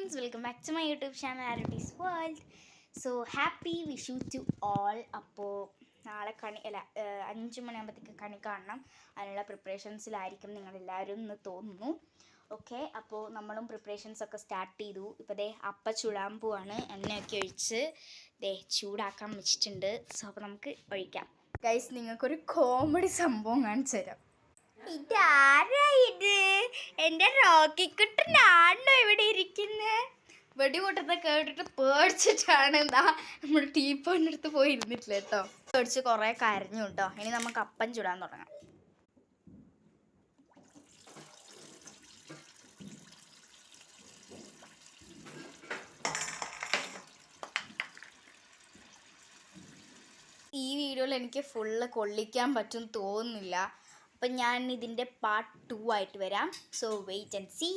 Friends, welcome back to my YouTube channel ആരൂട്ടീസ് world. So happy Vishu to all. അപ്പോൾ നാളെ അല്ല 5 മണിയാകുമ്പോഴത്തേക്ക് കണി കാണണം. അതിനുള്ള പ്രിപ്പറേഷൻസിലായിരിക്കും നിങ്ങളെല്ലാവരും എന്ന് തോന്നുന്നു. ഓക്കെ, അപ്പോൾ നമ്മളും പ്രിപ്പറേഷൻസൊക്കെ സ്റ്റാർട്ട് ചെയ്തു. ഇപ്പോൾ അപ്പം ചുടാൻ പോവാണ്. എണ്ണയൊക്കെ ഒഴിച്ച് ചൂടാക്കാൻ വെച്ചിട്ടുണ്ട്. സോ അപ്പോൾ നമുക്ക് ഒഴിക്കാം. ഗൈസ്, നിങ്ങൾക്കൊരു കോമഡി സംഭവം കാണിച്ചു തരാം. ഇതാരാ ഇത്? എൻ്റെ റോക്കിക്കുട്ടനാണോ ഇവിടെ ഇരിക്കുന്നത്? വെടിപൊട്ടത്തെ കേട്ടിട്ട് പേടിച്ചിട്ടാണ് നമ്മൾ ടീപ്പോൻ്റെ അടുത്ത് പോയി ഇരുന്നിട്ടില്ല കേട്ടോ. പേടിച്ച് കുറേ കരഞ്ഞു കേട്ടോ. ഇനി നമുക്ക് അപ്പം ചുടാൻ തുടങ്ങാം. ഈ വീഡിയോയിൽ എനിക്ക് ഫുള്ള് കൊള്ളിക്കാൻ പറ്റും തോന്നുന്നില്ല. അപ്പം ഞാൻ ഇതിൻ്റെ പാർട്ട് 2 ആയിട്ട് വരാം. So wait and see.